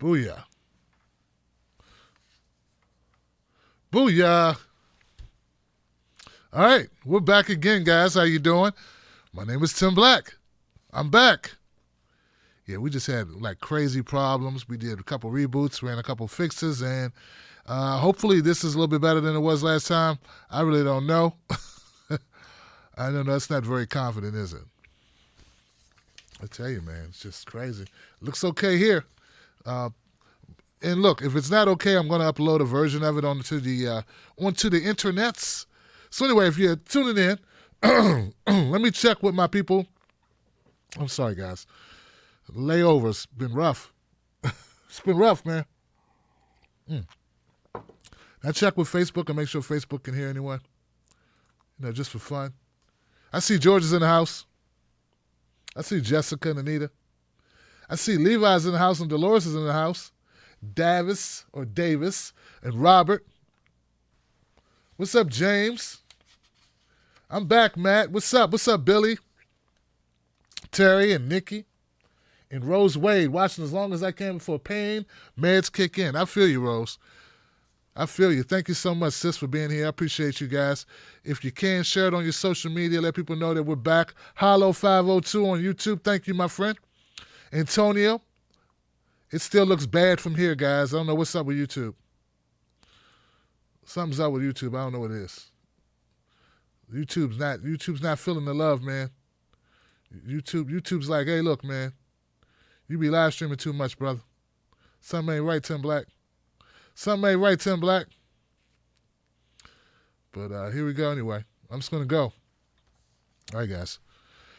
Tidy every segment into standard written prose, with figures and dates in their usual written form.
Booyah. Booyah. All right, we're back again, guys. How you doing? My name is Tim Black. I'm back. Yeah, we just had like crazy problems. We did a couple reboots, ran a couple fixes, and hopefully this is a little bit better than it was last time. I really don't know. I don't know. That's not very confident, is it? I tell you, man, it's just crazy. Looks okay here. And look, if it's not okay, I'm going to upload a version of it onto the internets. So anyway, if you're tuning in, let me check with my people. I'm sorry, guys. Layovers been rough. It's been rough, man. I check with Facebook and make sure Facebook can hear anyone. You know, just for fun. I see George is in the house. I see Jessica and Anita. I see Levi's in the house and Dolores is in the house. Davis and Robert. What's up, James? I'm back, Matt. What's up? What's up, Billy? Terry and Nikki and Rose Wade watching as long as I can before pain meds kick in. I feel you, Rose. I feel you. Thank you so much, sis, for being here. I appreciate you guys. If you can, share it on your social media. Let people know that we're back. Hollow 502 on YouTube. Thank you, my friend. Antonio, it still looks bad from here, guys. I don't know what's up with YouTube. Something's up with YouTube. I don't know what it is. YouTube's not feeling the love, man. YouTube's like, hey, look, man, you be live streaming too much, brother. Something ain't right, Tim Black. Something ain't right, Tim Black. But here we go anyway. I'm just going to go. All right, guys.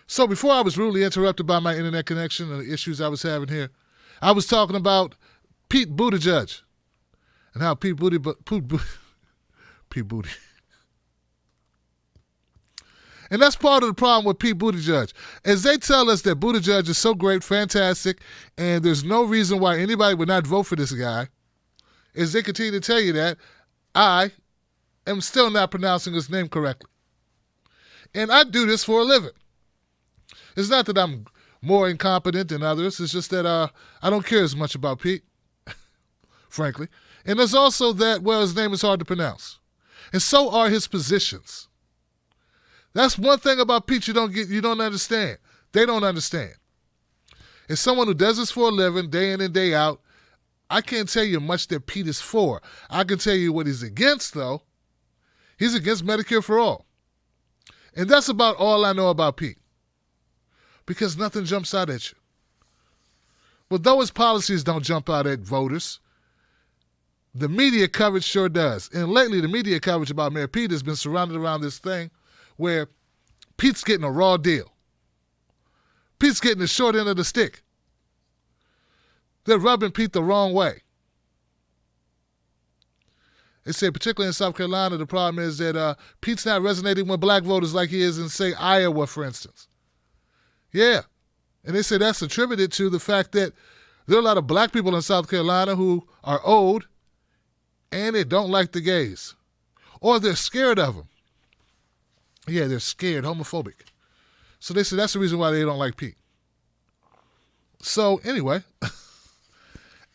So before I was rudely interrupted by my internet connection and the issues I was having here, I was talking about Pete Buttigieg and how Pete Booty. And that's part of the problem with Pete Buttigieg. As they tell us that Buttigieg is so great, fantastic, and there's no reason why anybody would not vote for this guy, as they continue to tell you that, I am still not pronouncing his name correctly. And I do this for a living. It's not that I'm more incompetent than others. It's just that I don't care as much about Pete, frankly. And there's also that, well, his name is hard to pronounce. And so are his positions. That's one thing about Pete you don't understand. They don't understand. As someone who does this for a living, day in and day out, I can't tell you much that Pete is for. I can tell you what he's against, though. He's against Medicare for all. And that's about all I know about Pete. Because nothing jumps out at you. But though his policies don't jump out at voters, the media coverage sure does. And lately, the media coverage about Mayor Pete has been surrounded around this thing where Pete's getting a raw deal. Pete's getting the short end of the stick. They're rubbing Pete the wrong way. They say, particularly in South Carolina, the problem is that Pete's not resonating with black voters like he is in, say, Iowa, for instance. Yeah. And they say that's attributed to the fact that there are a lot of black people in South Carolina who are old and they don't like the gays. Or they're scared of them. Yeah, they're scared, homophobic. So they say that's the reason why they don't like Pete. So anyway,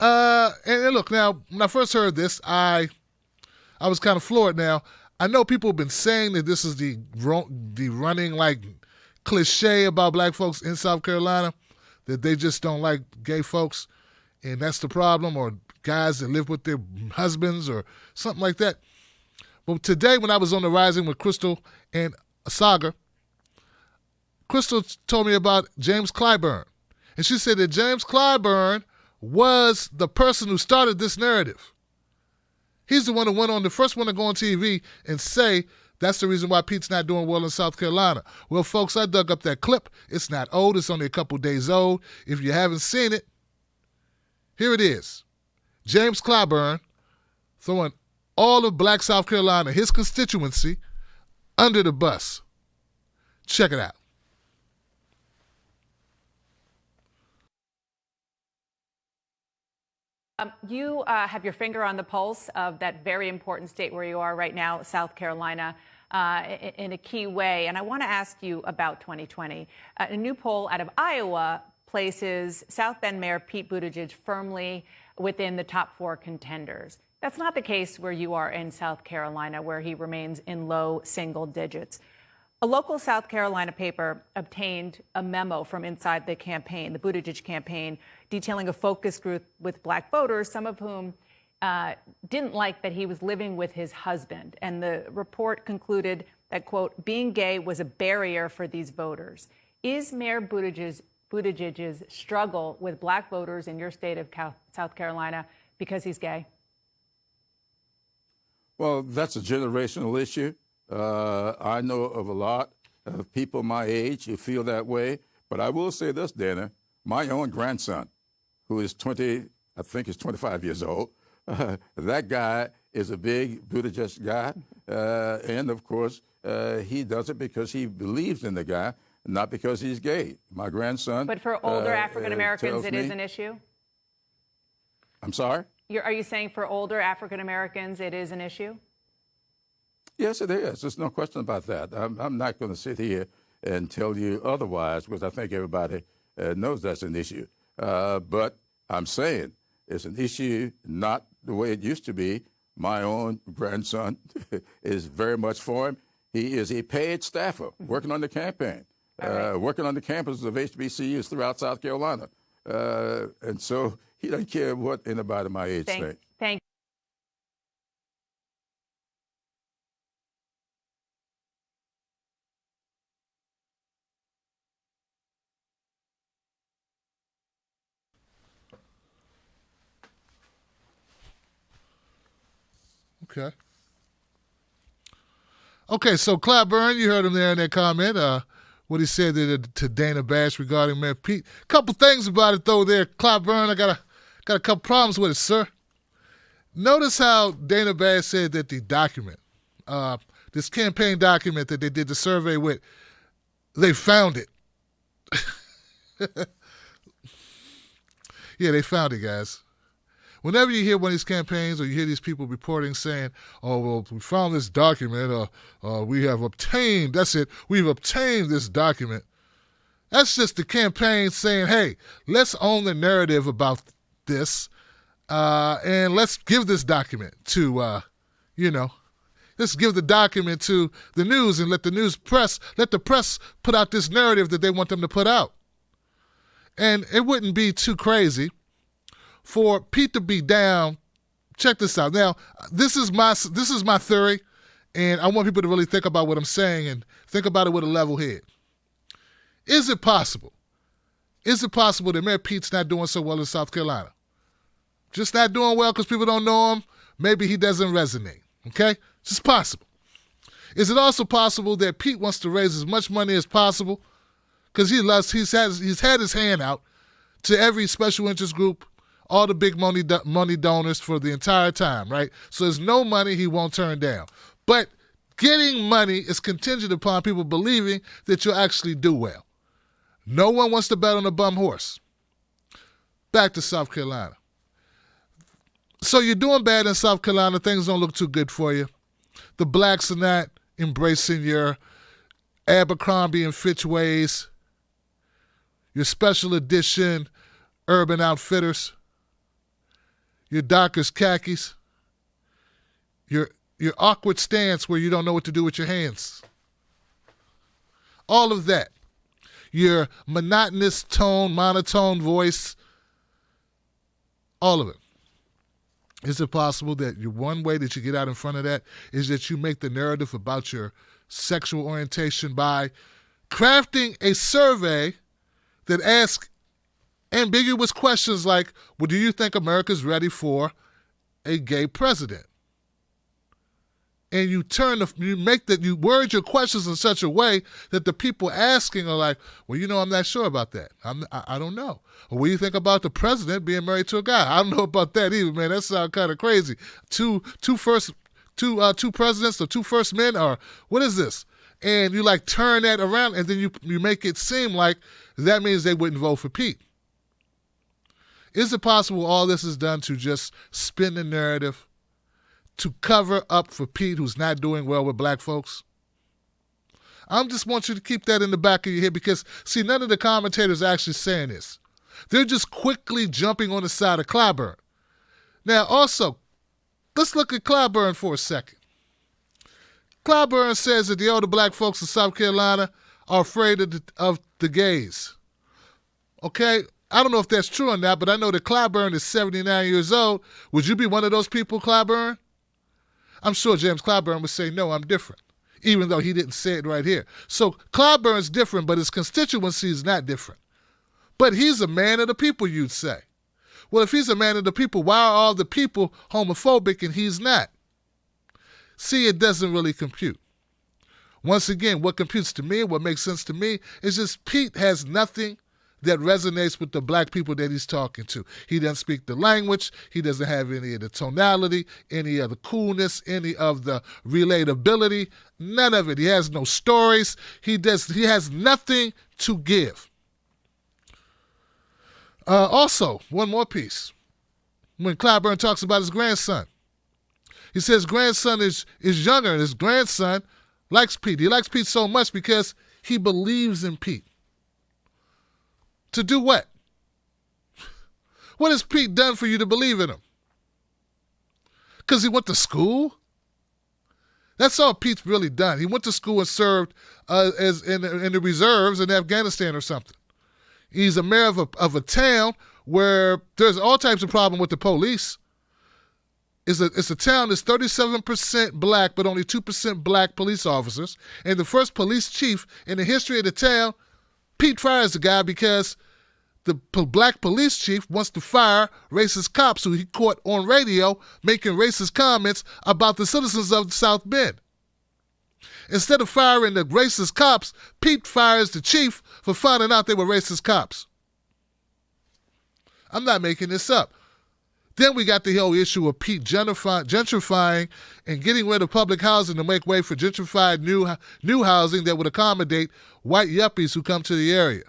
and look, now, when I first heard this, I was kind of floored. Now, I know people have been saying that this is the running, like, cliche about black folks in South Carolina, that they just don't like gay folks, and that's the problem, or guys that live with their husbands or something like that. But today, when I was on the Rising with Crystal and Saga, Crystal told me about James Clyburn. And she said that James Clyburn was the person who started this narrative. He's the one who went on, the first one to go on TV and say that's the reason why Pete's not doing well in South Carolina. Well, folks, I dug up that clip. It's not old. It's only a couple days old. If you haven't seen it, here it is. James Clyburn throwing all of black South Carolina, his constituency, under the bus. Check it out. You have your finger on the pulse of that very important state where you are right now, South Carolina, in a key way. And I want to ask you about 2020. A new poll out of Iowa places South Bend Mayor Pete Buttigieg firmly within the top 4 contenders. That's not the case where you are in South Carolina, where he remains in low single digits. A local South Carolina paper obtained a memo from inside the campaign, the Buttigieg campaign, detailing a focus group with black voters, some of whom didn't like that he was living with his husband. And the report concluded that, quote, being gay was a barrier for these voters. Is Mayor Buttigieg's struggle with black voters in your state of South Carolina because he's gay? Well, that's a generational issue. I know of a lot of people my age who feel that way. But I will say this, Dana, my own grandson, who is 25 years old, that guy is a big Buttigieg guy. And of course, he does it because he believes in the guy, not because he's gay. My grandson. But for older African Americans, it is an issue? I'm sorry? Are you saying for older African Americans, it is an issue? Yes, it is. There's no question about that. I'm not going to sit here and tell you otherwise, because I think everybody knows that's an issue. But I'm saying it's an issue not the way it used to be. My own grandson is very much for him. He is a paid staffer working on the campaign, working on the campuses of HBCUs throughout South Carolina. And so he doesn't care what anybody my age thinks. Thank you. Okay. Okay, so Clapburn, you heard him there in that comment. What he said to Dana Bash regarding Mayor Pete. Couple things about it though. There, Clapburn, I got a couple problems with it, sir. Notice how Dana Bash said that the document, this campaign document that they did the survey with, they found it. Yeah, they found it, guys. Whenever you hear one of these campaigns or you hear these people reporting saying, oh, well, we found this document, we have obtained, that's it, we've obtained this document. That's just the campaign saying, hey, let's own the narrative about this, and let's give this document to, let's give the document to the news and let the press put out this narrative that they want them to put out. And it wouldn't be too crazy for Pete to be down. Check this out. Now, this is my theory, and I want people to really think about what I'm saying and think about it with a level head. Is it possible? Is it possible that Mayor Pete's not doing so well in South Carolina? Just not doing well because people don't know him? Maybe he doesn't resonate, okay? It's just possible. Is it also possible that Pete wants to raise as much money as possible because he's had his hand out to every special interest group, all the big money donors for the entire time, right? So there's no money he won't turn down. But getting money is contingent upon people believing that you'll actually do well. No one wants to bet on a bum horse. Back to South Carolina. So you're doing bad in South Carolina. Things don't look too good for you. The blacks are not embracing your Abercrombie and Fitch ways, your special edition Urban Outfitters, your Dockers khakis, your awkward stance where you don't know what to do with your hands. All of that. Your monotonous tone, monotone voice, all of it. Is it possible that one way that you get out in front of that is that you make the narrative about your sexual orientation by crafting a survey that asks ambiguous questions like, well, do you think America's ready for a gay president? And you word your questions in such a way that the people asking are like, well, I'm not sure about that. I don't know. Or what do you think about the president being married to a guy? I don't know about that either, man. That sounds kind of crazy. Two presidents or two first men, or what is this? And you turn that around and then you make it seem like that means they wouldn't vote for Pete. Is it possible all this is done to just spin the narrative, to cover up for Pete, who's not doing well with black folks? I just want you to keep that in the back of your head because, see, none of the commentators are actually saying this. They're just quickly jumping on the side of Clyburn. Now, also, let's look at Clyburn for a second. Clyburn says that the older black folks in South Carolina are afraid of the gays. Okay? I don't know if that's true or not, but I know that Clyburn is 79 years old. Would you be one of those people, Clyburn? I'm sure James Clyburn would say, no, I'm different, even though he didn't say it right here. So Clyburn's different, but his constituency is not different. But he's a man of the people, you'd say. Well, if he's a man of the people, why are all the people homophobic and he's not? See, it doesn't really compute. Once again, what computes to me, what makes sense to me, is just Pete has nothing that resonates with the black people that he's talking to. He doesn't speak the language. He doesn't have any of the tonality, any of the coolness, any of the relatability, none of it. He has no stories. He has nothing to give. Also, one more piece. When Clyburn talks about his grandson, he says grandson is younger, and his grandson likes Pete. He likes Pete so much because he believes in Pete. To do what? What has Pete done for you to believe in him? Because he went to school? That's all Pete's really done. He went to school and served as in the reserves in Afghanistan or something. He's a mayor of a town where there's all types of problem with the police. It's a town that's 37% black, but only 2% black police officers. And the first police chief in the history of the town, Pete fires the guy because the black police chief wants to fire racist cops who he caught on radio making racist comments about the citizens of South Bend. Instead of firing the racist cops, Pete fires the chief for finding out they were racist cops. I'm not making this up. Then we got the whole issue of Pete gentrifying and getting rid of public housing to make way for gentrified new housing that would accommodate white yuppies who come to the area.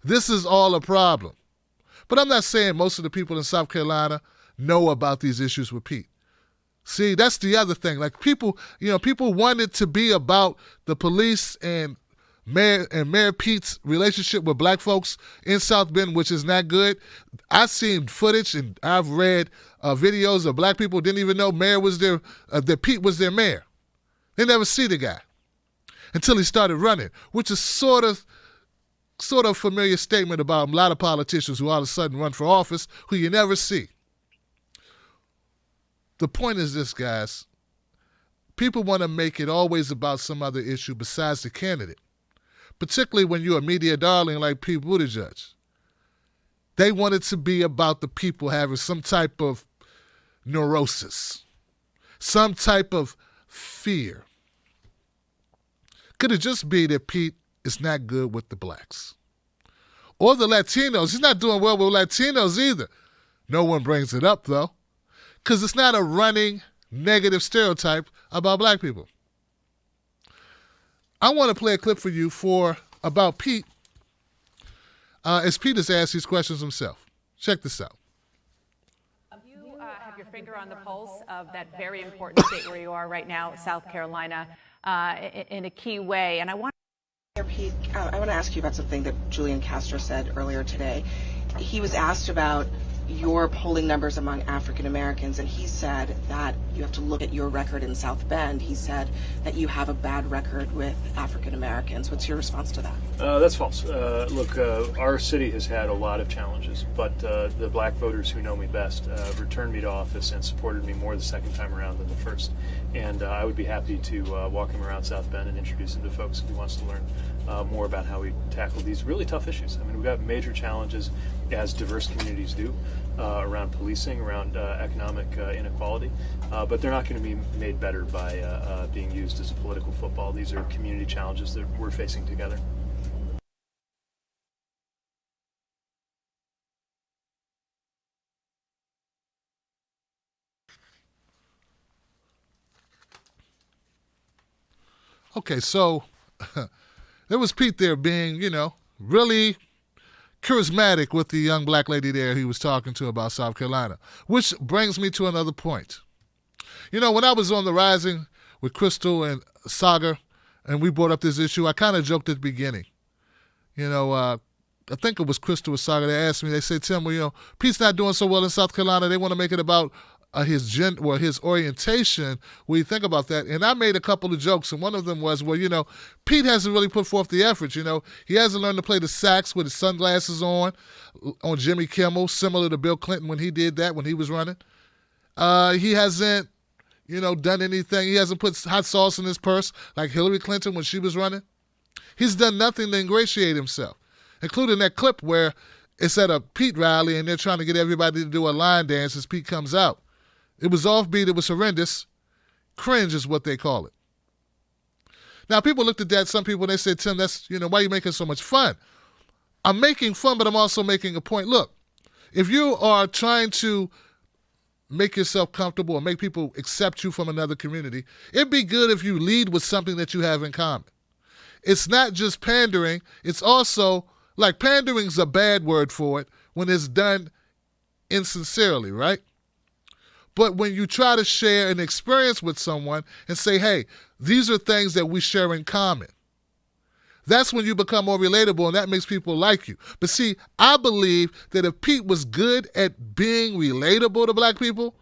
This is all a problem. But I'm not saying most of the people in South Carolina know about these issues with Pete. See, that's the other thing. Like people want it to be about the police and Mayor Pete's relationship with black folks in South Bend, which is not good. I've seen footage and I've read videos of black people who didn't even know that Pete was their mayor. They never see the guy until he started running, which is sort of familiar statement about a lot of politicians who all of a sudden run for office who you never see. The point is this, guys. People want to make it always about some other issue besides the candidate, particularly when you're a media darling like Pete Buttigieg. They want it to be about the people having some type of neurosis, some type of fear. Could it just be that Pete is not good with the blacks? Or the Latinos. He's not doing well with Latinos either. No one brings it up, though, because it's not a running negative stereotype about black people. I want to play a clip for you about Pete, as Pete has asked these questions himself. Check this out. You have your finger on the pulse of that very important state where you are right now, South Carolina, in a key way. And I want Pete, I want to ask you about something that Julian Castro said earlier today. He was asked about your polling numbers among African Americans, and he said that you have to look at your record in South Bend. He said that you have a bad record with African Americans. What's your response to that? That's false. Look, our city has had a lot of challenges, but the black voters who know me best returned me to office and supported me more the second time around than the first. And I would be happy to walk him around South Bend and introduce him to folks if he wants to learn more about how we tackle these really tough issues. I mean, we've got major challenges, as diverse communities do, around policing, around economic inequality, but they're not going to be made better by being used as a political football. These are community challenges that we're facing together. Okay, so there was Pete there being, really charismatic with the young black lady there he was talking to about South Carolina, which brings me to another point. When I was on The Rising with Crystal and Sagar and we brought up this issue, I kind of joked at the beginning. I think it was Crystal Wasaga. They asked me, they said, Tim, well, Pete's not doing so well in South Carolina. They want to make it about his his orientation. What do you think about that? And I made a couple of jokes, and one of them was, well, Pete hasn't really put forth the effort. He hasn't learned to play the sax with his sunglasses on Jimmy Kimmel, similar to Bill Clinton when he did that when he was running. He hasn't, done anything. He hasn't put hot sauce in his purse like Hillary Clinton when she was running. He's done nothing to ingratiate himself, including that clip where it's at a Pete rally and they're trying to get everybody to do a line dance as Pete comes out. It was offbeat. It was horrendous. Cringe is what they call it. Now, people looked at that. Some people, they said, Tim, that's, why are you making so much fun? I'm making fun, but I'm also making a point. Look, if you are trying to make yourself comfortable or make people accept you from another community, it'd be good if you lead with something that you have in common. It's not just pandering. It's also, like, pandering's a bad word for it when it's done insincerely, right? But when you try to share an experience with someone and say, hey, these are things that we share in common, that's when you become more relatable, and that makes people like you. But see, I believe that if Pete was good at being relatable to black people,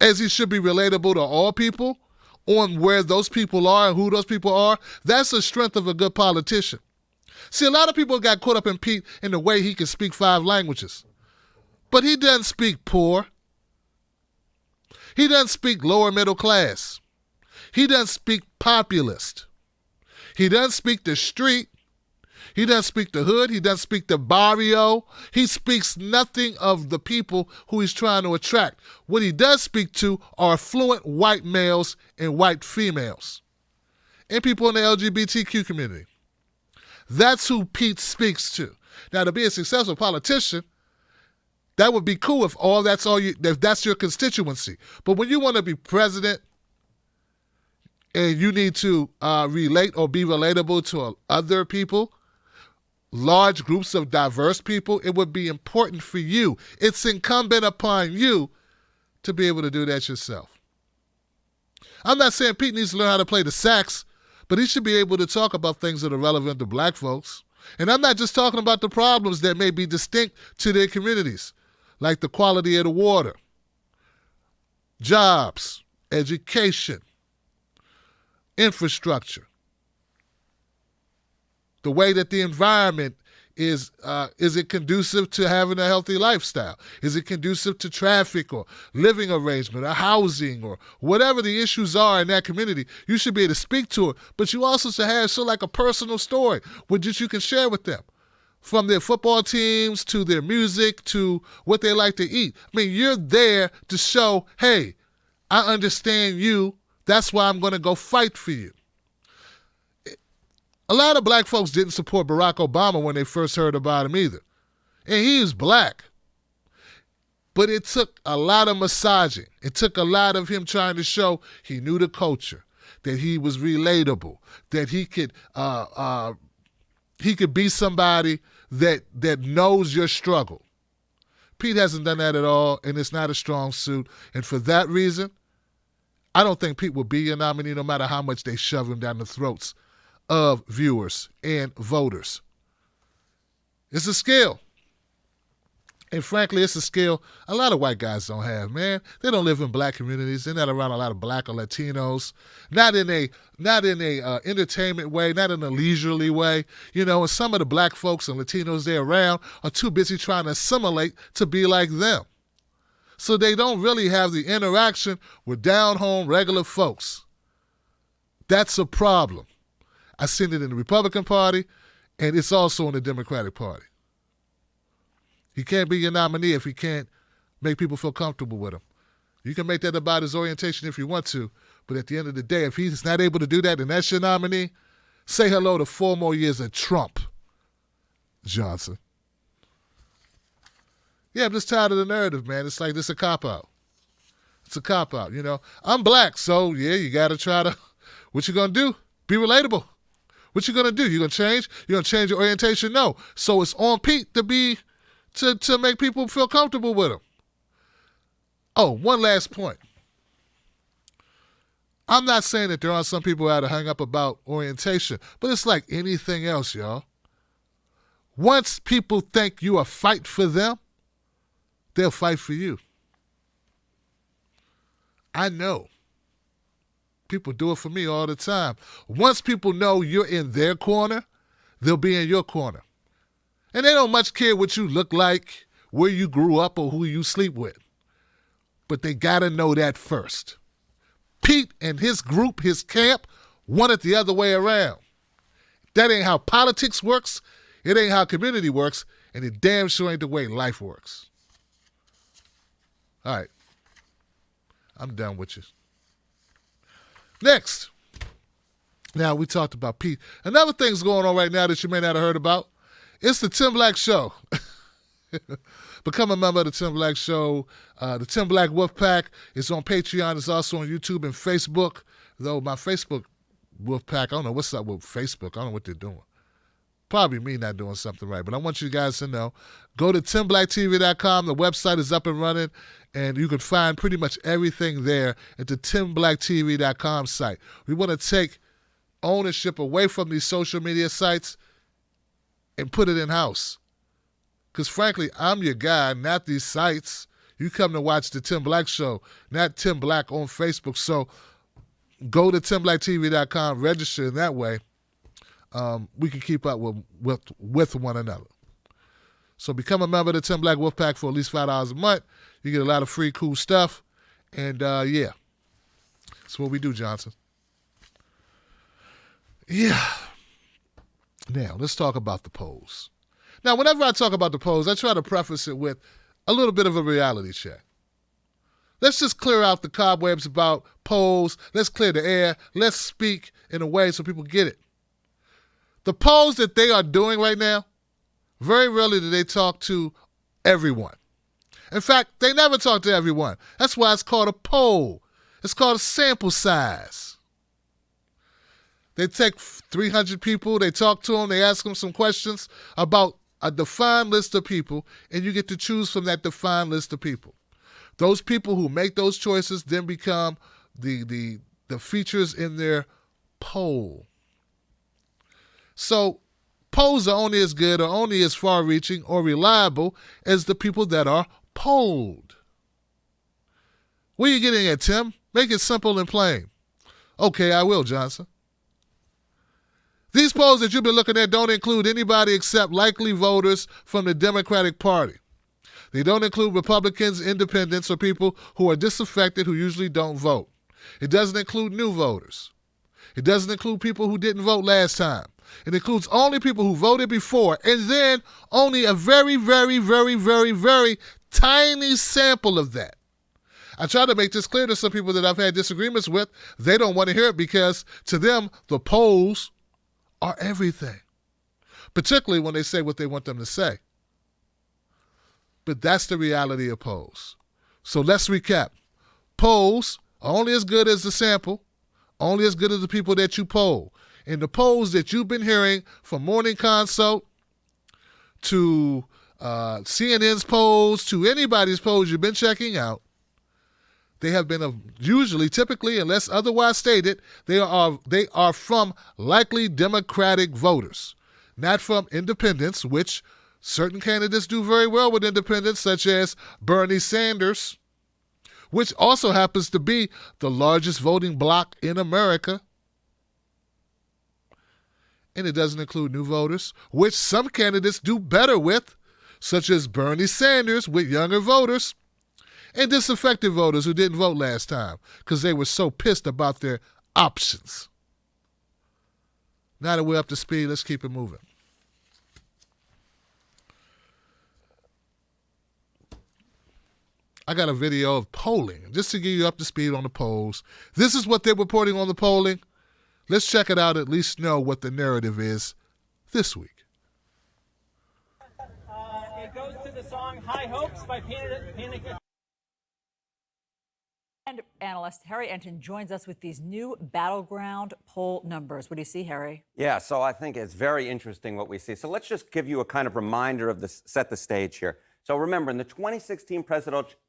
as he should be relatable to all people, on where those people are and who those people are, that's the strength of a good politician. See, a lot of people got caught up in Pete in the way he can speak 5 languages. But he doesn't speak poor. He doesn't speak lower middle class. He doesn't speak populist. He doesn't speak the street. He doesn't speak the hood. He doesn't speak the barrio. He speaks nothing of the people who he's trying to attract. What he does speak to are affluent white males and white females and people in the LGBTQ community. That's who Pete speaks to. Now, to be a successful politician, that would be cool if that's your constituency. But when you want to be president and you need to relate or be relatable to other people, large groups of diverse people, it would be important for you. It's incumbent upon you to be able to do that yourself. I'm not saying Pete needs to learn how to play the sax, but he should be able to talk about things that are relevant to black folks. And I'm not just talking about the problems that may be distinct to their communities, like the quality of the water, jobs, education, infrastructure, the way that the environment is it conducive to having a healthy lifestyle? Is it conducive to traffic or living arrangement or housing or whatever the issues are in that community? You should be able to speak to it, but you also should have sort of like a personal story which you can share with them. From their football teams to their music to what they like to eat. I mean, you're there to show, hey, I understand you. That's why I'm going to go fight for you. A lot of black folks didn't support Barack Obama when they first heard about him either. And he was black. But it took a lot of massaging. It took a lot of him trying to show he knew the culture, that he was relatable, that he could be somebody that knows your struggle. Pete hasn't done that at all, and it's not a strong suit. And for that reason, I don't think Pete will be your nominee no matter how much they shove him down the throats of viewers and voters. It's a skill. And frankly, it's a skill a lot of white guys don't have, man. They don't live in black communities. They're not around a lot of black or Latinos. Not in a entertainment way, not in a leisurely way. And some of the black folks and Latinos they're around are too busy trying to assimilate to be like them. So they don't really have the interaction with down-home regular folks. That's a problem. I've seen it in the Republican Party, and it's also in the Democratic Party. He can't be your nominee if he can't make people feel comfortable with him. You can make that about his orientation if you want to, but at the end of the day, if he's not able to do that and that's your nominee, say hello to 4 more years of Trump, Johnson. Yeah, I'm just tired of the narrative, man. It's like this a cop-out. It's a cop-out, I'm black, so yeah, you got to try to, what you going to do? Be relatable. What you going to do? You going to change? You going to change your orientation? No. So it's on Pete to make people feel comfortable with him. Oh, one last point. I'm not saying that there aren't some people out to hang up about orientation, but it's like anything else, y'all. Once people think you are fighting for them, they'll fight for you. I know. People do it for me all the time. Once people know you're in their corner, they'll be in your corner. And they don't much care what you look like, where you grew up, or who you sleep with. But they got to know that first. Pete and his group, his camp, want it the other way around. That ain't how politics works. It ain't how community works. And it damn sure ain't the way life works. All right. I'm done with you. Next. Now, we talked about Pete. Another thing's going on right now that you may not have heard about. It's the Tim Black Show. Become a member of the Tim Black Show. The Tim Black Wolf Pack is on Patreon. It's also on YouTube and Facebook. Though my Facebook Wolf Pack, I don't know what's up with Facebook. I don't know what they're doing. Probably me not doing something right. But I want you guys to know. Go to TimBlackTV.com. The website is up and running. And you can find pretty much everything there at the TimBlackTV.com site. We want to take ownership away from these social media sites and put it in-house. Because, frankly, I'm your guy, not these sites. You come to watch the Tim Black Show, not Tim Black on Facebook. So go to TimBlackTV.com, register in that way. We can keep up with one another. So become a member of the Tim Black Wolf Pack for at least $5 a month. You get a lot of free, cool stuff. And, yeah, that's what we do, Johnson. Yeah. Now, let's talk about the polls. Now, whenever I talk about the polls, I try to preface it with a little bit of a reality check. Let's just clear out the cobwebs about polls. Let's clear the air. Let's speak in a way so people get it. The polls that they are doing right now, very rarely do they talk to everyone. In fact, they never talk to everyone. That's why it's called a poll. It's called a sample size. They take 300 people, they talk to them, they ask them some questions about a defined list of people, and you get to choose from that defined list of people. Those people who make those choices then become the features in their poll. So polls are only as good or only as far-reaching or reliable as the people that are polled. What are you getting at, Tim? Make it simple and plain. Okay, I will, Johnson. These polls that you've been looking at don't include anybody except likely voters from the Democratic Party. They don't include Republicans, independents, or people who are disaffected who usually don't vote. It doesn't include new voters. It doesn't include people who didn't vote last time. It includes only people who voted before, and then only a very, very, very, very, very tiny sample of that. I try to make this clear to some people that I've had disagreements with. They don't want to hear it because to them, the polls are everything, particularly when they say what they want them to say. But that's the reality of polls. So let's recap. Polls are only as good as the sample, only as good as the people that you poll. And the polls that you've been hearing from Morning Consult to CNN's polls to anybody's polls you've been checking out, they have been usually, typically, unless otherwise stated, they are from likely Democratic voters, not from independents, which certain candidates do very well with independents, such as Bernie Sanders, which also happens to be the largest voting bloc in America. And it doesn't include new voters, which some candidates do better with, such as Bernie Sanders with younger voters, and disaffected voters who didn't vote last time because they were so pissed about their options. Now that we're up to speed, let's keep it moving. I got a video of polling, just to get you up to speed on the polls. This is what they're reporting on the polling. Let's check it out, at least know what the narrative is this week. It goes to the song High Hopes by Panic! And analyst Harry Enton joins us with these new battleground poll numbers. What do you see, Harry? Yeah, so I think it's very interesting what we see. So let's just give you a kind of reminder of this, set the stage here. So remember, in the 2016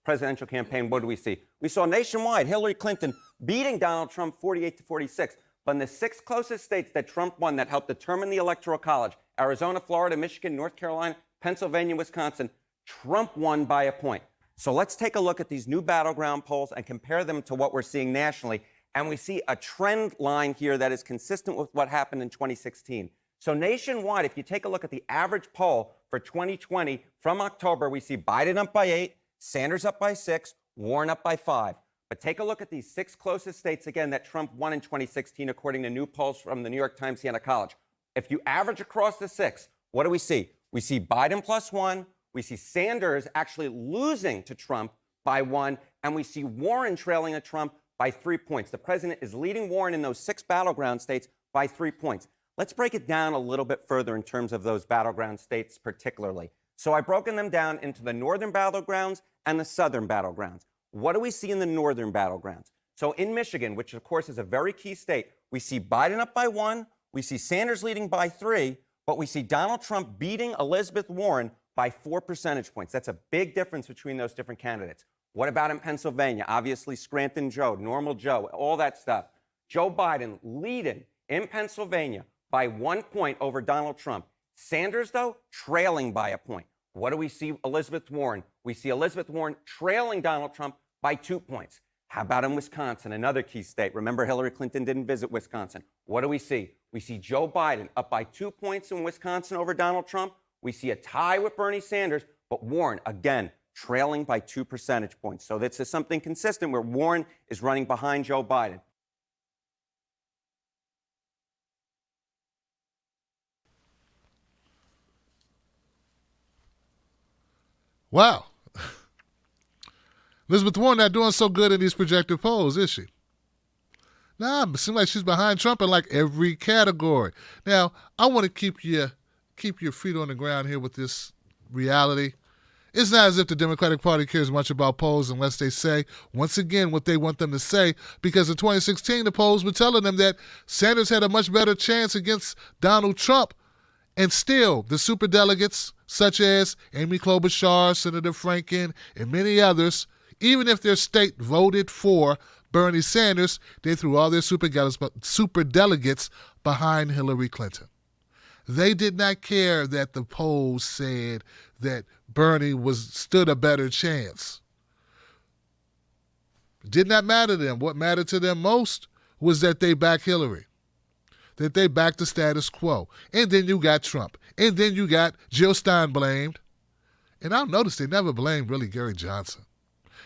presidential campaign, what do we see? We saw nationwide Hillary Clinton beating Donald Trump 48-46. But in the 6 closest states that Trump won that helped determine the Electoral College, Arizona, Florida, Michigan, North Carolina, Pennsylvania, Wisconsin, Trump won by a point. So let's take a look at these new battleground polls and compare them to what we're seeing nationally. And we see a trend line here that is consistent with what happened in 2016. So nationwide, if you take a look at the average poll for 2020 from October, we see Biden up by 8, Sanders up by 6, Warren up by 5. But take a look at these 6 closest states, again, that Trump won in 2016, according to new polls from the New York Times Siena College. If you average across the 6, what do we see? We see Biden +1. We see Sanders actually losing to Trump by 1. And we see Warren trailing at Trump by 3 points. The president is leading Warren in those 6 battleground states by 3 points. Let's break it down a little bit further in terms of those battleground states particularly. So I've broken them down into the northern battlegrounds and the southern battlegrounds. What do we see in the northern battlegrounds? So in Michigan, which of course is a very key state, we see Biden up by 1, we see Sanders leading by 3, but we see Donald Trump beating Elizabeth Warren by 4 percentage points. That's a big difference between those different candidates. What about in Pennsylvania? Obviously, Scranton Joe, Normal Joe, all that stuff. Joe Biden leading in Pennsylvania by 1 point over Donald Trump. Sanders, though, trailing by a point. What do we see Elizabeth Warren? We see Elizabeth Warren trailing Donald Trump by 2 points. How about in Wisconsin, another key state? Remember, Hillary Clinton didn't visit Wisconsin. What do we see? We see Joe Biden up by 2 points in Wisconsin over Donald Trump. We see a tie with Bernie Sanders, but Warren, again, trailing by 2 percentage points. So this is something consistent where Warren is running behind Joe Biden. Wow. Elizabeth Warren not doing so good in these projected polls, is she? Nah, it seems like she's behind Trump in like every category. Now, I want to keep your feet on the ground here with this reality. It's not as if the Democratic Party cares much about polls unless they say, once again, what they want them to say, because in 2016, the polls were telling them that Sanders had a much better chance against Donald Trump. And still, the superdelegates, such as Amy Klobuchar, Senator Franken, and many others, even if their state voted for Bernie Sanders, they threw all their superdelegates behind Hillary Clinton. They did not care that the polls said that Bernie stood a better chance. It did not matter to them. What mattered to them most was that they backed Hillary, that they backed the status quo. And then you got Trump. And then you got Jill Stein blamed. And I'll notice they never blamed really Gary Johnson.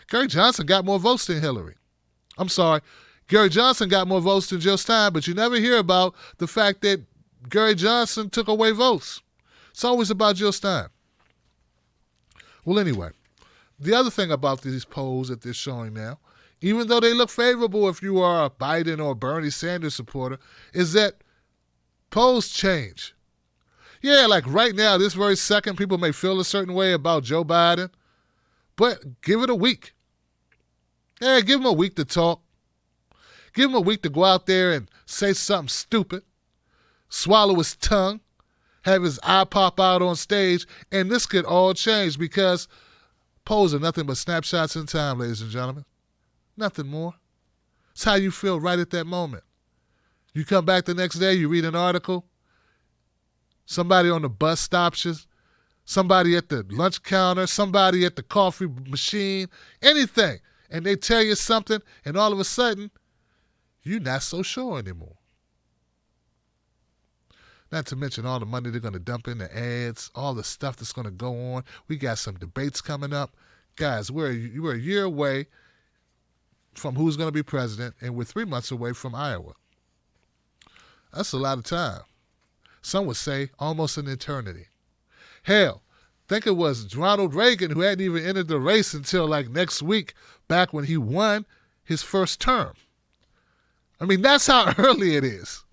Gary Johnson got more votes than Hillary. I'm sorry. Gary Johnson got more votes than Jill Stein, but you never hear about the fact that Gary Johnson took away votes. It's always about Jill Stein. Well, anyway, the other thing about these polls that they're showing now, even though they look favorable if you are a Biden or Bernie Sanders supporter, is that polls change. Yeah, like right now, this very second, people may feel a certain way about Joe Biden, but give it a week. Yeah, give him a week to talk. Give him a week to go out there and say something stupid, swallow his tongue, have his eye pop out on stage, and this could all change because polls are nothing but snapshots in time, ladies and gentlemen. Nothing more. It's how you feel right at that moment. You come back the next day, you read an article, somebody on the bus stops you, somebody at the lunch counter, somebody at the coffee machine, anything, and they tell you something, and all of a sudden, you're not so sure anymore. Not to mention all the money they're going to dump in the ads, all the stuff that's going to go on. We got some debates coming up. Guys, we're a year away from who's going to be president, and we're 3 months away from Iowa. That's a lot of time. Some would say almost an eternity. Hell, think it was Ronald Reagan who hadn't even entered the race until like next week, back when he won his first term. I mean, that's how early it is.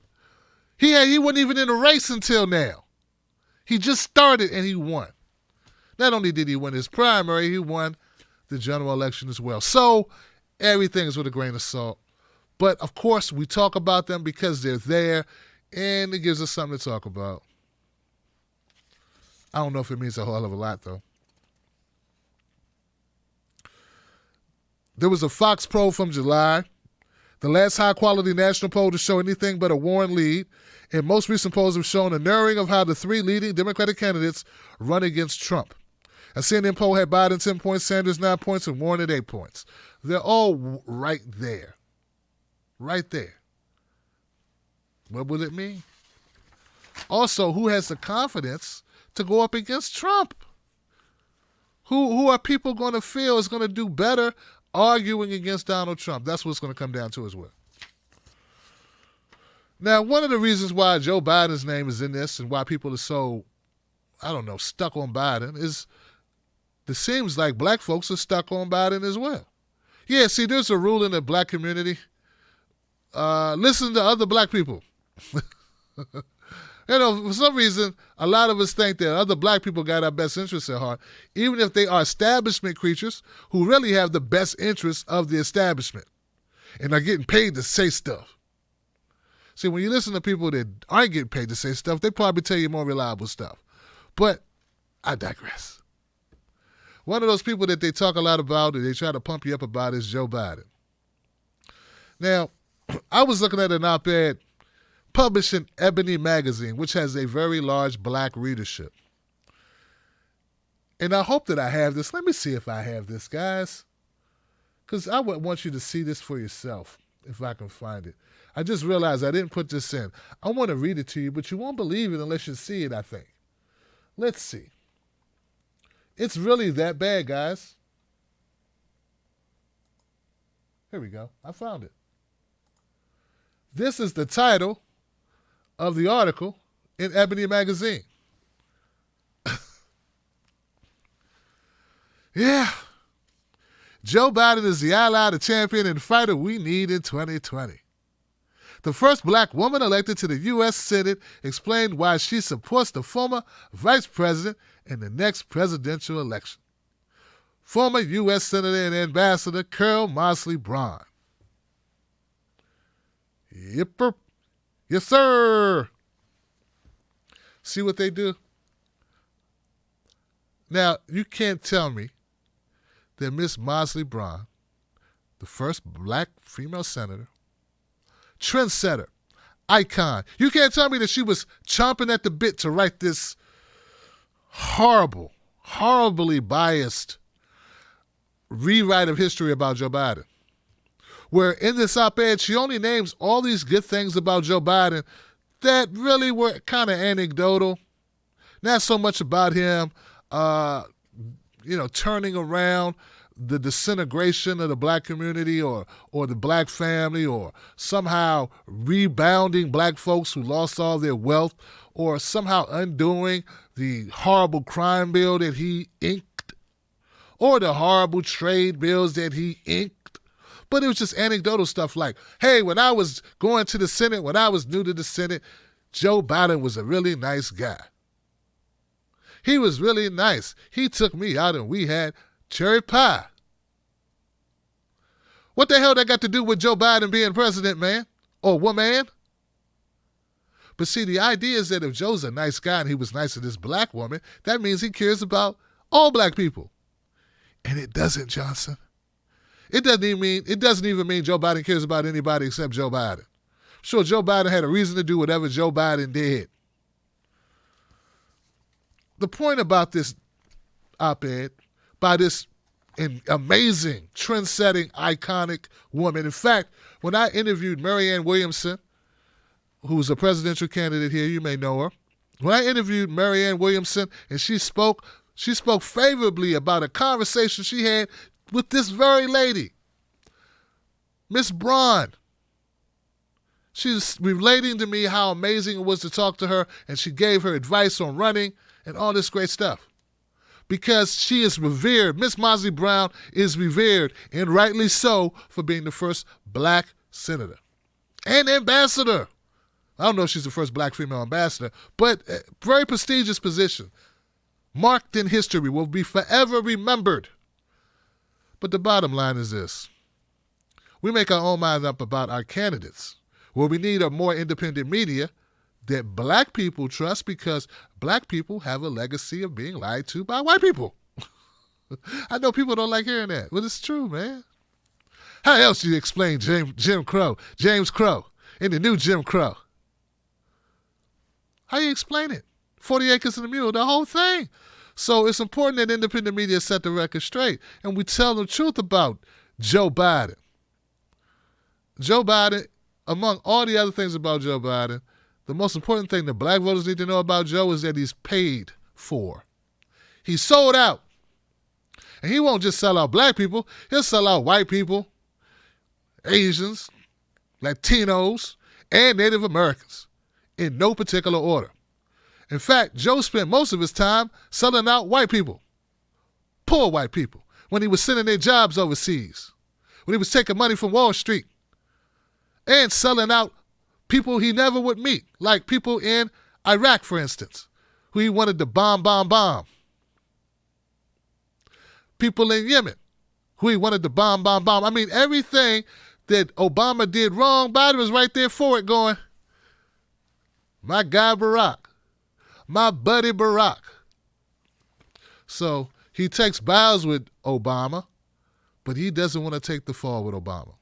He wasn't even in the race until now. He just started and he won. Not only did he win his primary, he won the general election as well. So everything is with a grain of salt. But, of course, we talk about them because they're there, and it gives us something to talk about. I don't know if it means a whole hell of a lot, though. There was a Fox poll from July, the last high-quality national poll to show anything but a Warren lead, and most recent polls have shown a narrowing of how the three leading Democratic candidates run against Trump. A CNN poll had Biden 10 points, Sanders 9 points, and Warren at 8 points. They're all right there. Right there. What will it mean? Also, who has the confidence to go up against Trump? Who are people going to feel is going to do better arguing against Donald Trump? That's what it's going to come down to as well. Now, one of the reasons why Joe Biden's name is in this and why people are so, stuck on Biden is it seems like black folks are stuck on Biden as well. Yeah, see, there's a rule in the black community. Listen to other black people. For some reason, a lot of us think that other black people got our best interests at heart, even if they are establishment creatures who really have the best interests of the establishment and are getting paid to say stuff. See, when you listen to people that aren't getting paid to say stuff, they probably tell you more reliable stuff. But I digress. One of those people that they talk a lot about and they try to pump you up about is Joe Biden. Now, I was looking at an op-ed published in Ebony magazine, which has a very large black readership. And I hope that I have this. Let me see if I have this, guys. Because I would want you to see this for yourself, if I can find it. I just realized I didn't put this in. I want to read it to you, but you won't believe it unless you see it, I think. Let's see. It's really that bad, guys. Here we go. I found it. This is the title of the article in Ebony magazine. Yeah. Joe Biden is the ally, the champion, and fighter we need in 2020. The first black woman elected to the U.S. Senate explained why she supports the former vice president in the next presidential election. Former U.S. Senator and Ambassador Carol Mosley Braun. Yipper. Yes, sir. See what they do? Now, you can't tell me that Miss Mosley Braun, the first black female senator, trendsetter, icon, you can't tell me that she was chomping at the bit to write this horribly biased rewrite of history about Joe Biden. Where in this op-ed, she only names all these good things about Joe Biden that really were kind of anecdotal. Not so much about him, turning around the disintegration of the black community or the black family, or somehow rebounding black folks who lost all their wealth, or somehow undoing the horrible crime bill that he inked, or the horrible trade bills that he inked. But it was just anecdotal stuff like, hey, when I was going to the Senate, when I was new to the Senate, Joe Biden was a really nice guy. He was really nice. He took me out and we had cherry pie. What the hell that got to do with Joe Biden being president, man? Or woman? But see, the idea is that if Joe's a nice guy and he was nice to this black woman, that means he cares about all black people. And it doesn't, Johnson. It doesn't even mean Joe Biden cares about anybody except Joe Biden. I'm sure Joe Biden had a reason to do whatever Joe Biden did. The point about this op-ed by this amazing, trend-setting, iconic woman. In fact, when I interviewed Marianne Williamson, who's a presidential candidate here, you may know her. When I interviewed Marianne Williamson and she spoke favorably about a conversation she had with this very lady, Miss Braun. She's relating to me how amazing it was to talk to her, and she gave her advice on running and all this great stuff. Because she is revered. Miss Mosley Braun is revered, and rightly so, for being the first black senator and ambassador. I don't know if she's the first black female ambassador, but a very prestigious position. Marked in history, will be forever remembered. But the bottom line is this. We make our own mind up about our candidates. What we need are more independent media that black people trust, because black people have a legacy of being lied to by white people. I know people don't like hearing that, but it's true, man. How else do you explain James Crow in the new Jim Crow? How you explain it? 40 Acres and a Mule, the whole thing. So it's important that independent media set the record straight and we tell the truth about Joe Biden. Joe Biden, among all the other things about Joe Biden, the most important thing that black voters need to know about Joe is that he's paid for. He's sold out. And he won't just sell out black people, he'll sell out white people, Asians, Latinos, and Native Americans in no particular order. In fact, Joe spent most of his time selling out white people, poor white people, when he was sending their jobs overseas, when he was taking money from Wall Street, and selling out people he never would meet, like people in Iraq, for instance, who he wanted to bomb. People in Yemen, who he wanted to bomb. I mean, everything that Obama did wrong, Biden was right there for it going, my guy Barack, my buddy Barack. So he takes bows with Obama, but he doesn't want to take the fall with Obama.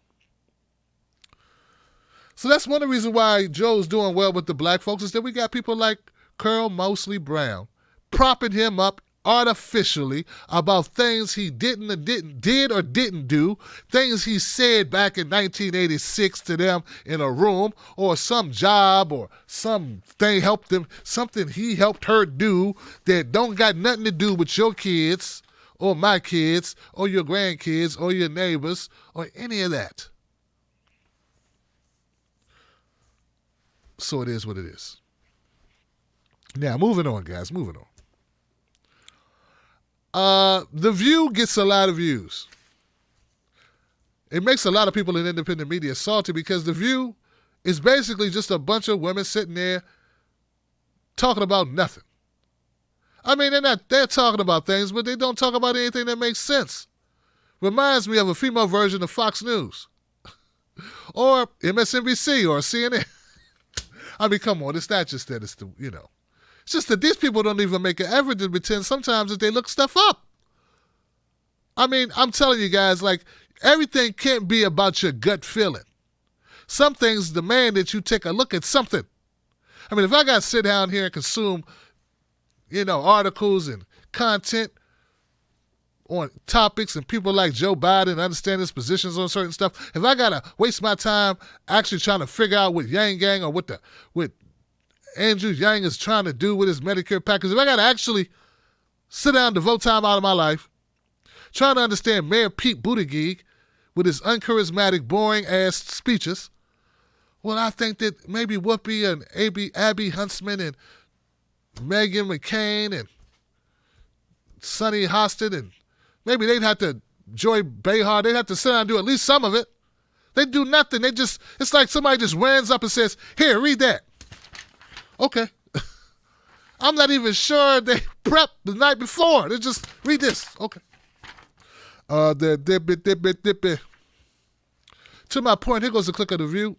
So that's one of the reasons why Joe's doing well with the black folks is that we got people like Curl Mosley Brown propping him up artificially about things he did or didn't do, things he said back in 1986 to them in a room, or some job or something helped them, something he helped her do that don't got nothing to do with your kids or my kids or your grandkids or your neighbors or any of that. So it is what it is. Now, moving on, guys, moving on. The View gets a lot of views. It makes a lot of people in independent media salty because The View is basically just a bunch of women sitting there talking about nothing. I mean, they're talking about things, but they don't talk about anything that makes sense. Reminds me of a female version of Fox News or MSNBC or CNN. I mean, come on, it's not just that, it's the, It's just that these people don't even make an effort to pretend sometimes that they look stuff up. I mean, I'm telling you guys, like, everything can't be about your gut feeling. Some things demand that you take a look at something. I mean, if I got to sit down here and consume, articles and content on topics and people like Joe Biden understand his positions on certain stuff, if I got to waste my time actually trying to figure out what Yang Gang or what Andrew Yang is trying to do with his Medicare package, if I got to actually sit down and devote time out of my life trying to understand Mayor Pete Buttigieg with his uncharismatic, boring-ass speeches, well, I think that maybe Whoopi and Abby Huntsman and Meghan McCain and Sonny Hostin and maybe they'd have to, Joy Behar, they'd have to sit down and do at least some of it. They do nothing. It's like somebody just runs up and says, here, read that. Okay. I'm not even sure they prepped the night before. They just read this. Okay. To my point, here goes a clip of The View.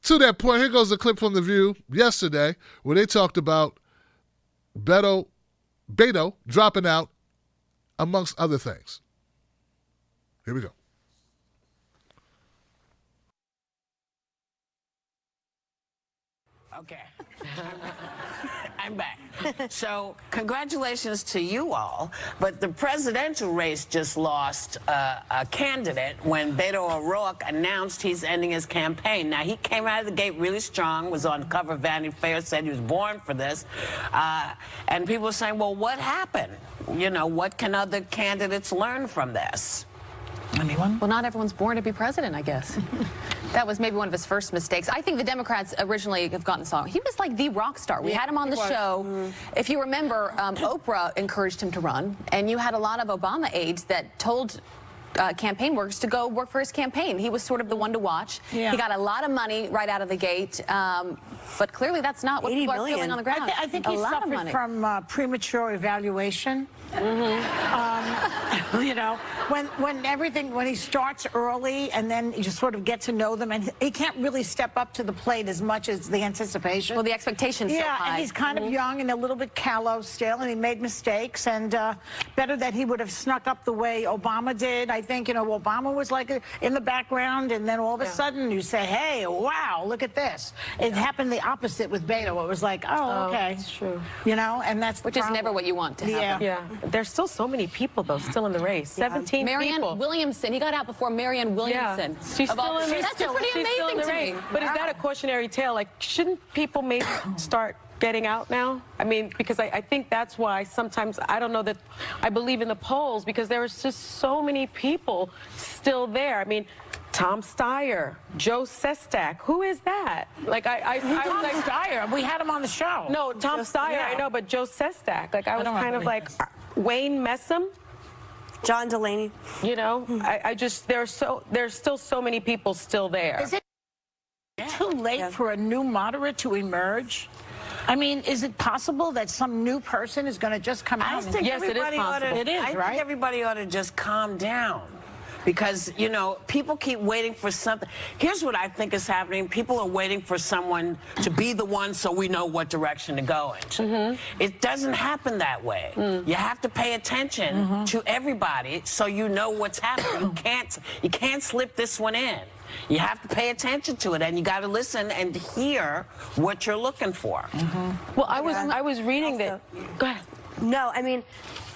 To that point, here goes a clip from The View yesterday where they talked about Beto dropping out, amongst other things. Here we go. Okay. I'm back. So, congratulations to you all, but the presidential race just lost a candidate when Beto O'Rourke announced he's ending his campaign. Now, he came out of the gate really strong, was on the cover of Vanity Fair, said he was born for this, and people were saying, well, what happened? What can other candidates learn from this? Anyone? Well, not everyone's born to be president, I guess. That was maybe one of his first mistakes. I think the Democrats originally have gotten the song. He was like the rock star. We had him on the show. Mm-hmm. If you remember, Oprah encouraged him to run, and you had a lot of Obama aides that told campaign workers to go work for his campaign. He was sort of the one to watch. Yeah. He got a lot of money right out of the gate, but clearly that's not what people are feeling on the ground. I think he suffered from premature evaluation. Mm-hmm. When he starts early and then you just sort of get to know them, and he can't really step up to the plate as much as the anticipation. Well, the expectation's so high. And he's kind of young and a little bit callow still, and he made mistakes, and better that he would have snuck up the way Obama did. I I think, Obama was like in the background, and then all of a sudden you say, hey, wow, look at this. It happened the opposite with Beto. It was like, oh, okay. That's true. And that's the Which is problem. never what you want to happen. Yeah. There's still so many people, though, still in the race. 17 Marianne people. Williamson. He got out before Marianne Williamson. Yeah. She's still in the race. That's pretty amazing to me. But is that a cautionary tale? Like, shouldn't people maybe start getting out now? I mean, because I think that's why sometimes I don't know that I believe in the polls, because there's just so many people still there. I mean, Tom Steyer, Joe Sestak. Who is that? Like, I was like, Steyer. We had him on the show. No, Tom Steyer, I know, but Joe Sestak. Like, I was kind of like, Wayne Messam. John Delaney. I just, there's still so many people still there. Is it too late for a new moderate to emerge? I mean, is it possible that some new person is going to just come out? Yes, it is possible. It is, I right? think everybody ought to just calm down. Because, people keep waiting for something. Here's what I think is happening. People are waiting for someone to be the one so we know what direction to go in. It doesn't happen that way. You have to pay attention to everybody so you know what's happening. You can't slip this one in. You have to pay attention to it, and you got to listen and hear what you're looking for. Well, I was reading that. Go ahead. No, I mean,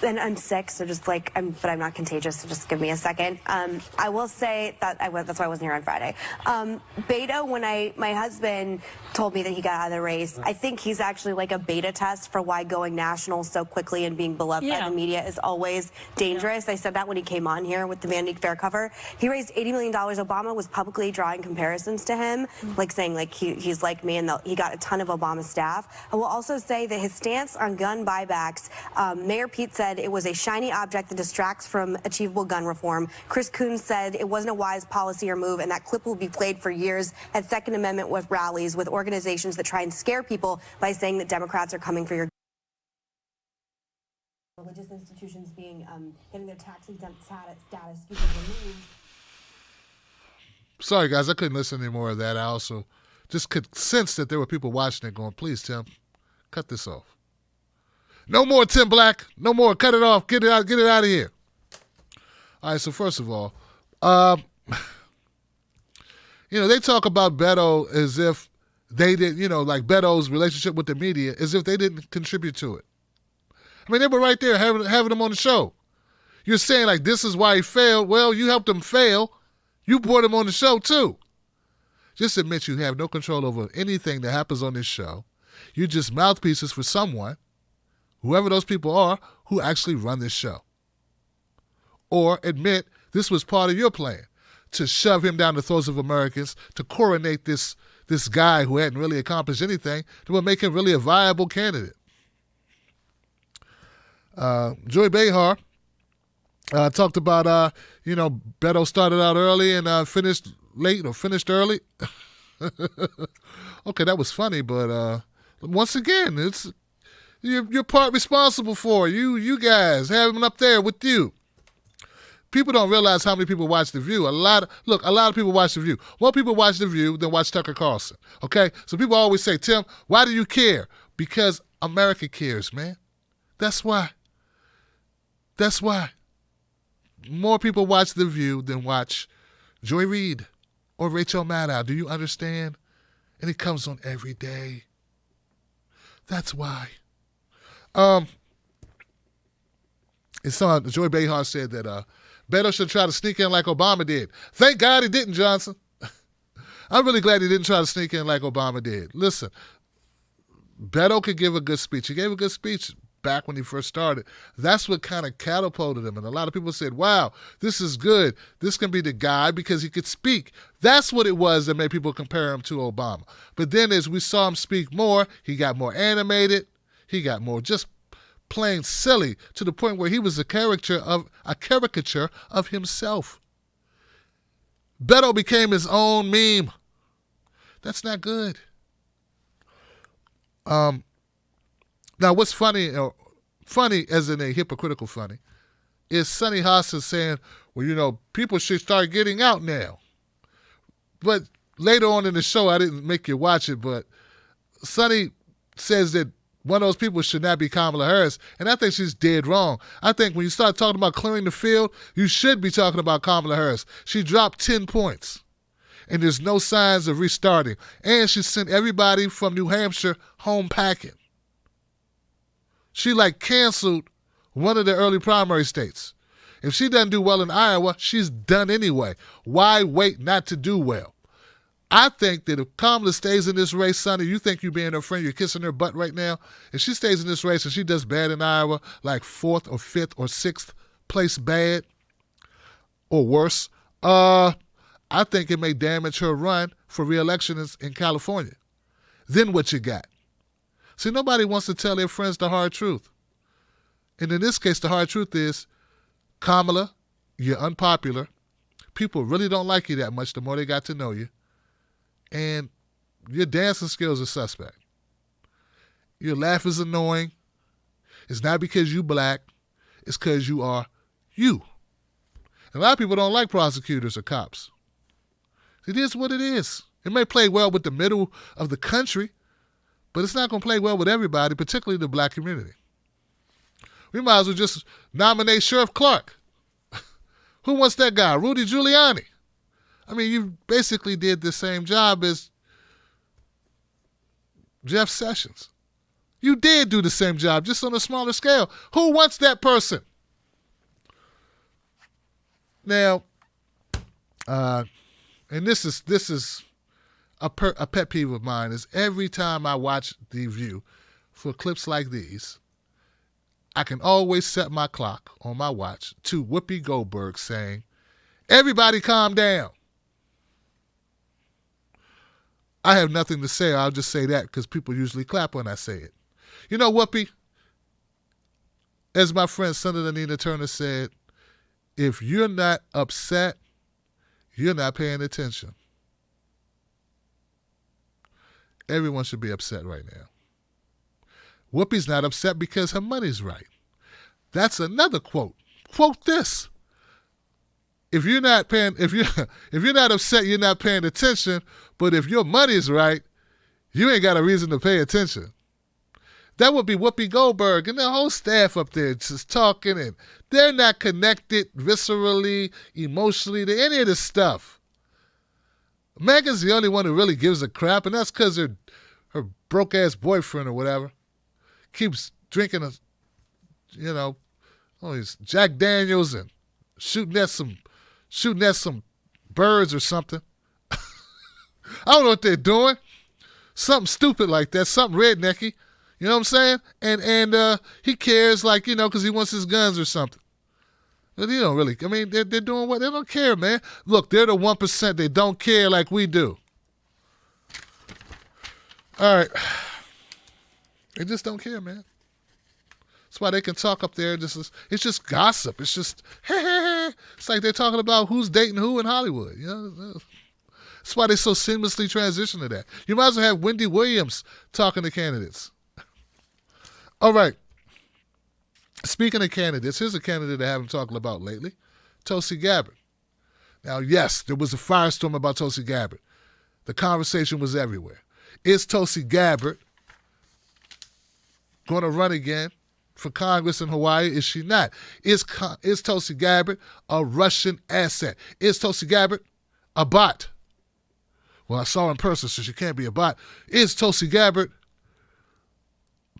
and I'm sick, so just but I'm not contagious, so just give me a second. I will say that that's why I wasn't here on Friday. Beto, when my husband told me that he got out of the race, I think he's actually like a beta test for why going national so quickly and being beloved by the media is always dangerous. I said that when he came on here with the Vanity Fair cover. He raised $80 million. Obama was publicly drawing comparisons to him, like saying like he's like me, and he got a ton of Obama staff. I will also say that his stance on gun buybacks, Mayor Pete said it was a shiny object that distracts from achievable gun reform. Chris Coons said it wasn't a wise policy or move, and that clip will be played for years at Second Amendment with rallies with organizations that try and scare people by saying that Democrats are coming for your religious institutions getting their tax-exempt status removed. Sorry, guys, I couldn't listen anymore of that. I also just could sense that there were people watching it going, please, Tim, cut this off. No more Tim Black. No more. Cut it off. Get it out of here. All right, so first of all, they talk about Beto as if they did, like Beto's relationship with the media, as if they didn't contribute to it. I mean, they were right there having him on the show. You're saying, like, this is why he failed. Well, you helped him fail. You brought him on the show, too. Just admit you have no control over anything that happens on this show. You're just mouthpieces for someone, whoever those people are, who actually run this show. Or admit this was part of your plan, to shove him down the throats of Americans, to coronate this guy who hadn't really accomplished anything, to make him really a viable candidate. Joy Behar talked about, Beto started out early and finished late or finished early. Okay, that was funny, but once again, you're part responsible for it. You guys have him up there with you. People don't realize how many people watch The View. A lot of people watch The View. More people watch The View than watch Tucker Carlson. Okay? So people always say, Tim, why do you care? Because America cares, man. That's why. More people watch The View than watch Joy Reid or Rachel Maddow. Do you understand? And it comes on every day. That's why. Joy Behar said that Beto should try to sneak in like Obama did. Thank God he didn't, Johnson. I'm really glad he didn't try to sneak in like Obama did. Listen, Beto could give a good speech. He gave a good speech back when he first started. That's what kind of catapulted him. And a lot of people said, wow, this is good. This can be the guy because he could speak. That's what it was that made people compare him to Obama. But then as we saw him speak more, he got more animated. He got more just plain silly, to the point where he was a caricature of himself. Beto became his own meme. That's not good. Now, what's funny as in a hypocritical funny, is Sonny Hossa saying, well, people should start getting out now. But later on in the show, I didn't make you watch it, but Sonny says that one of those people should not be Kamala Harris, and I think she's dead wrong. I think when you start talking about clearing the field, you should be talking about Kamala Harris. She dropped 10 points, and there's no signs of restarting. And she sent everybody from New Hampshire home packing. She canceled one of the early primary states. If she doesn't do well in Iowa, she's done anyway. Why wait not to do well? I think that if Kamala stays in this race, Sonny, you think you being her friend, you're kissing her butt right now. If she stays in this race and she does bad in Iowa, like 4th or 5th or 6th place bad or worse, I think it may damage her run for re-election in California. Then what you got? See, nobody wants to tell their friends the hard truth. And in this case, the hard truth is, Kamala, you're unpopular. People really don't like you that much the more they got to know you. And your dancing skills are suspect. Your laugh is annoying. It's not because you black. It's because you are you. And a lot of people don't like prosecutors or cops. It is what it is. It may play well with the middle of the country, but it's not going to play well with everybody, particularly the black community. We might as well just nominate Sheriff Clark. Who wants that guy? Rudy Giuliani. I mean, you basically did the same job as Jeff Sessions. You did do the same job, just on a smaller scale. Who wants that person? Now, and this is a pet peeve of mine, is every time I watch The View for clips like these, I can always set my clock on my watch to Whoopi Goldberg saying, "Everybody calm down." I have nothing to say. I'll just say that because people usually clap when I say it. You know, Whoopi, as my friend Senator Nina Turner said, if you're not upset, you're not paying attention. Everyone should be upset right now. Whoopi's not upset because her money's right. That's another quote. Quote this. If you're not upset, you're not paying attention. But if your money's right, you ain't got a reason to pay attention. That would be Whoopi Goldberg and the whole staff up there just talking, and they're not connected viscerally, emotionally to any of this stuff. Megan's the only one who really gives a crap, and that's because her broke-ass boyfriend or whatever keeps drinking these Jack Daniels and shooting at some birds or something. I don't know what they're doing. Something stupid like that, something rednecky. You know what I'm saying? And he cares because he wants his guns or something. But you don't really, they're doing what? They don't care, man. Look, they're the 1%. They don't care like we do. All right. They just don't care, man. That's why they can talk up there. It's just gossip. It's just, it's like they're talking about who's dating who in Hollywood. You know? That's why they so seamlessly transition to that. You might as well have Wendy Williams talking to candidates. All right. Speaking of candidates, here's a candidate I haven't talked about lately, Tulsi Gabbard. Now, yes, there was a firestorm about Tulsi Gabbard. The conversation was everywhere. Is Tulsi Gabbard going to run again for Congress in Hawaii? Is she not? Is Tulsi Gabbard a Russian asset? Is Tulsi Gabbard a bot? Well, I saw her in person, so she can't be a bot. Is Tulsi Gabbard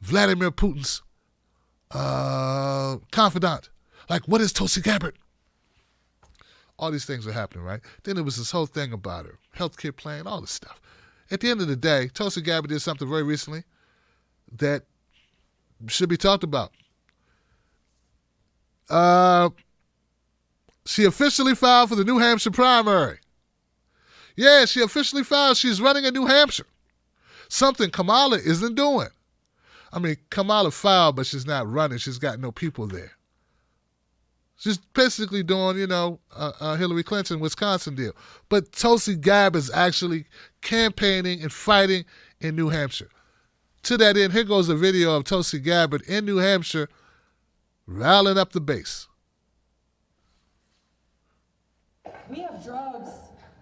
Vladimir Putin's confidant? What is Tulsi Gabbard? All these things are happening, right? Then there was this whole thing about her healthcare plan, all this stuff. At the end of the day, Tulsi Gabbard did something very recently that should be talked about. She officially filed for the New Hampshire primary. Yeah, she officially filed. She's running in New Hampshire. Something Kamala isn't doing. Kamala filed, but she's not running. She's got no people there. She's basically doing, Hillary Clinton, Wisconsin deal. But Tulsi Gabbard is actually campaigning and fighting in New Hampshire. To that end, here goes a video of Tulsi Gabbard in New Hampshire riling up the base. We have drugs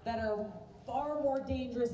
that are far more dangerous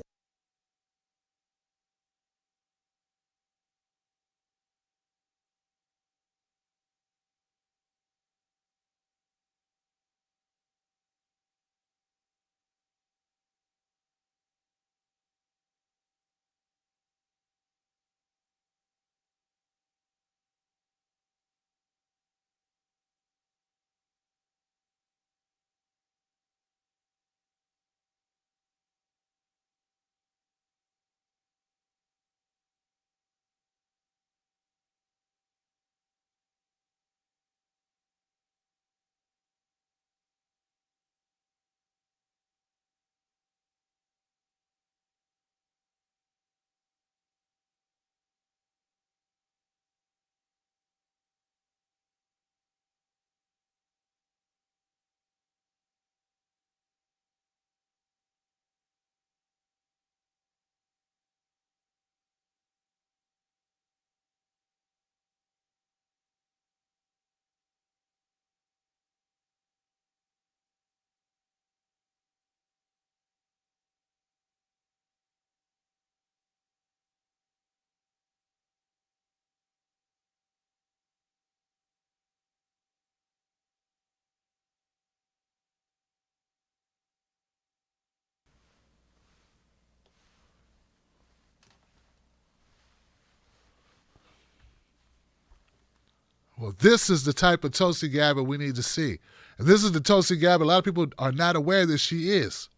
Well, this is the type of Tulsi Gabbard we need to see. And this is the Tulsi Gabbard a lot of people are not aware that she is.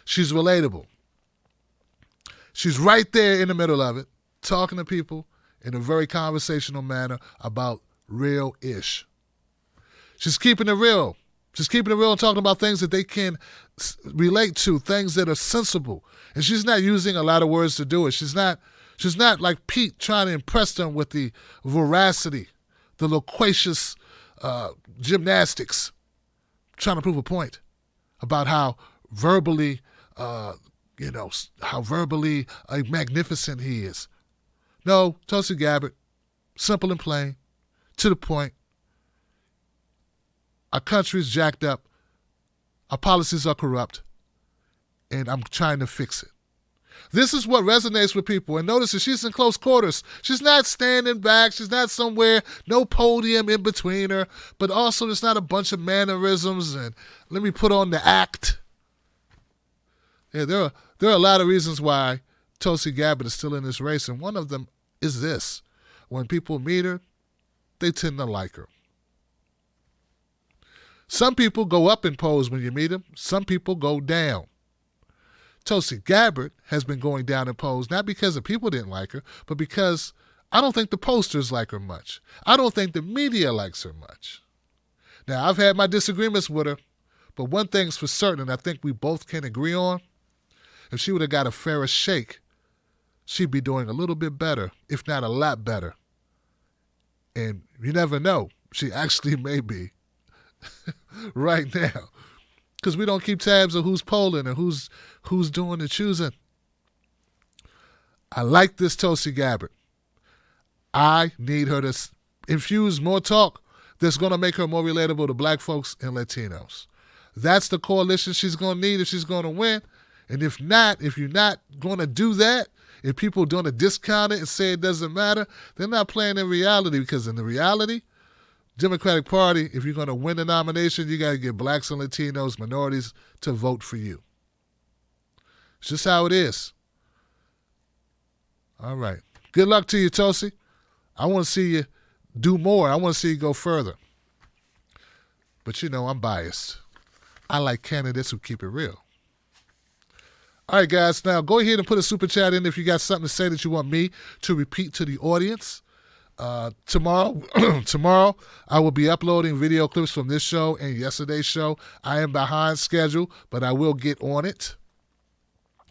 She's relatable. She's right there in the middle of it, talking to people in a very conversational manner about real-ish. She's keeping it real. She's keeping it real and talking about things that they can relate to, things that are sensible. And she's not using a lot of words to do it. She's not like Pete trying to impress them with the veracity, the loquacious gymnastics, trying to prove a point about how verbally, magnificent he is. No, Tulsi Gabbard, simple and plain, to the point. Our country's jacked up. Our policies are corrupt. And I'm trying to fix it. This is what resonates with people. And notice that she's in close quarters. She's not standing back. She's not somewhere, no podium in between her. But also there's not a bunch of mannerisms and let me put on the act. Yeah, there are a lot of reasons why Tulsi Gabbard is still in this race. And one of them is this. When people meet her, they tend to like her. Some people go up in polls when you meet them. Some people go down. Tulsi Gabbard has been going down in polls, not because the people didn't like her, but because I don't think the pollsters like her much. I don't think the media likes her much. Now, I've had my disagreements with her, but one thing's for certain, and I think we both can agree on, if she would have got a fairer shake, she'd be doing a little bit better, if not a lot better. And you never know. She actually may be. Right now, because we don't keep tabs of who's polling and who's doing the choosing. I like this Tulsi Gabbard. I need her to infuse more talk that's going to make her more relatable to black folks and Latinos. That's the coalition she's going to need if she's going to win. And if you're not going to do that, if people are going to discount it and say it doesn't matter, they're not playing in reality, because in the reality, Democratic Party, if you're going to win the nomination, you got to get blacks and Latinos, minorities to vote for you. It's just how it is. All right. Good luck to you, Tulsi. I want to see you do more. I want to see you go further. But I'm biased. I like candidates who keep it real. All right, guys. Now, go ahead and put a super chat in if you got something to say that you want me to repeat to the audience. Tomorrow, I will be uploading video clips from this show and yesterday's show. I am behind schedule, but I will get on it.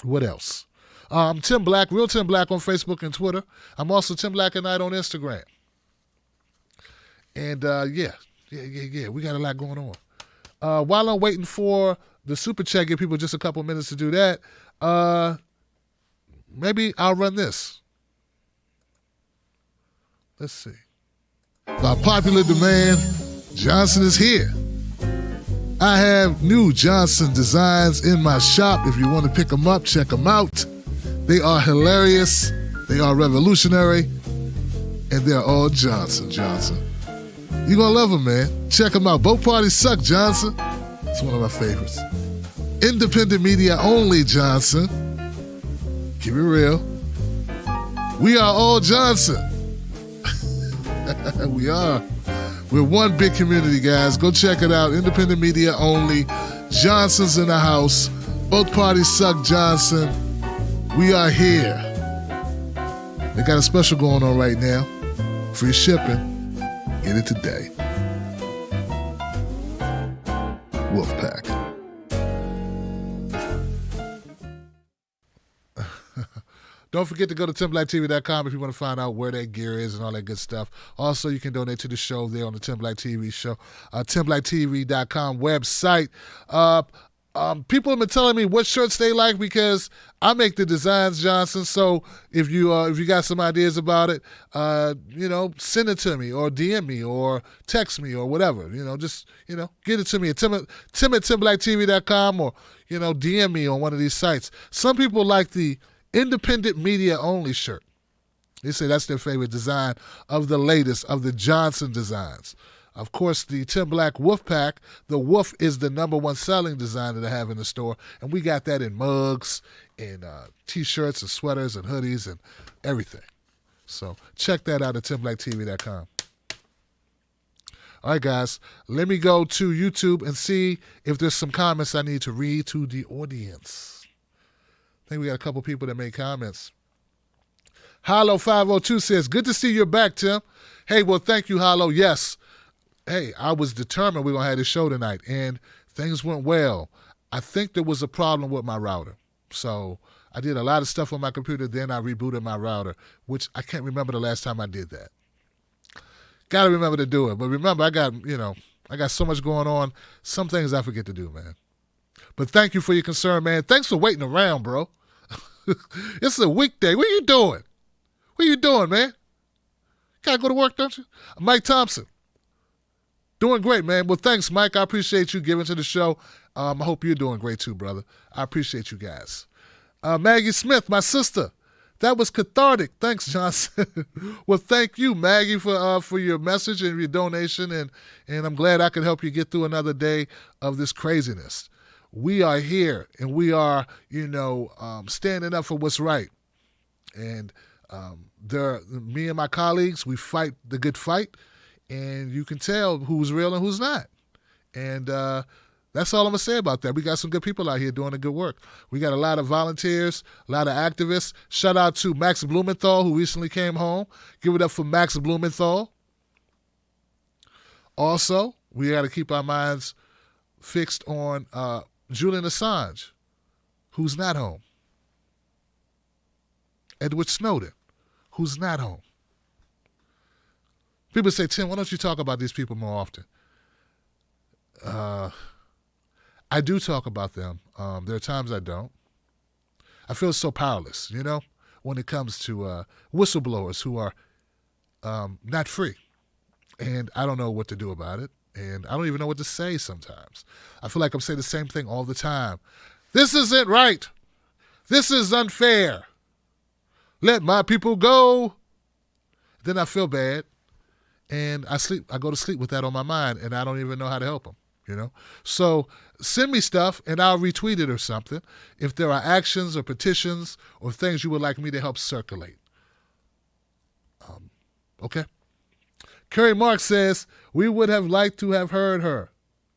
What else? Tim Black, Real Tim Black on Facebook and Twitter. I'm also Tim Black at Night on Instagram. And yeah, we got a lot going on. While I'm waiting for the super chat, give people just a couple minutes to do that. Maybe I'll run this. Let's see. By popular demand, Johnson is here. I have new Johnson designs in my shop. If you want to pick them up, check them out. They are hilarious. They are revolutionary. And they're all Johnson. You're going to love them, man. Check them out. Both parties suck, Johnson. It's one of my favorites. Independent media only, Johnson. Keep it real. We are all Johnson. We are. We're one big community, guys. Go check it out. Independent media only. Johnson's in the house. Both parties suck, Johnson. We are here. They got a special going on right now. Free shipping. Get it today. Wolfpack. Don't forget to go to TimBlackTV.com if you want to find out where that gear is and all that good stuff. Also, you can donate to the show there on the Tim Black TV show. TimBlackTV.com website. People have been telling me what shirts they like because I make the designs, Johnson. So if you got some ideas about it, send it to me or DM me or text me or whatever. Get it to me at Tim at TimBlackTV.com or DM me on one of these sites. Some people like the independent media only shirt. They say that's their favorite design of the latest of the Johnson designs. Of course, the Tim Black Wolf Pack, the wolf is the #1 selling design that I have in the store. And we got that in mugs, and T-shirts and sweaters and hoodies and everything. So check that out at TimBlackTV.com. All right, guys, let me go to YouTube and see if there's some comments I need to read to the audience. I think we got a couple people that made comments. Hollow 502 says, good to see you're back, Tim. Hey, well, thank you, Hollow. Yes. Hey, I was determined we were going to have this show tonight, and things went well. I think there was a problem with my router. So I did a lot of stuff on my computer, then I rebooted my router, which I can't remember the last time I did that. Got to remember to do it. But remember, I got so much going on. Some things I forget to do, man. But thank you for your concern, man. Thanks for waiting around, bro. It's a weekday. What are you doing? What are you doing, man? Gotta go to work, don't you? Mike Thompson. Doing great, man. Well, thanks, Mike. I appreciate you giving to the show. I hope you're doing great too, brother. I appreciate you guys. Maggie Smith, my sister. That was cathartic. Thanks, Johnson. Well, thank you, Maggie, for your message and your donation, and I'm glad I could help you get through another day of this craziness. We are here, and we are, standing up for what's right. And me and my colleagues, we fight the good fight, and you can tell who's real and who's not. And that's all I'm going to say about that. We got some good people out here doing the good work. We got a lot of volunteers, a lot of activists. Shout out to Max Blumenthal, who recently came home. Give it up for Max Blumenthal. Also, we got to keep our minds fixed on Julian Assange, who's not home. Edward Snowden, who's not home. People say, Tim, why don't you talk about these people more often? I do talk about them. There are times I don't. I feel so powerless, when it comes to whistleblowers who are not free. And I don't know what to do about it. And I don't even know what to say sometimes. I feel like I'm saying the same thing all the time. This isn't right. This is unfair. Let my people go. Then I feel bad. And I go to sleep with that on my mind, and I don't even know how to help them. So send me stuff and I'll retweet it or something if there are actions or petitions or things you would like me to help circulate. Okay. Kerry Mark says, we would have liked to have heard her.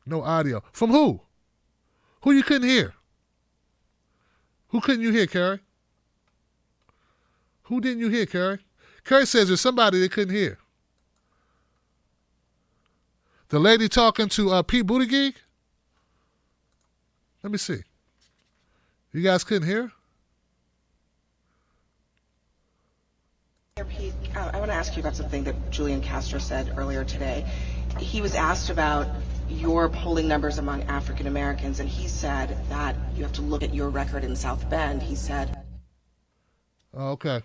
No audio. From who? Who you couldn't hear? Who couldn't you hear, Kerry? Who didn't you hear, Kerry? Kerry says there's somebody they couldn't hear. The lady talking to Pete Buttigieg? Let me see. You guys couldn't hear? Pete, I want to ask you about something that Julian Castro said earlier today. He was asked about your polling numbers among African Americans, and he said that you have to look at your record in South Bend. He said, okay.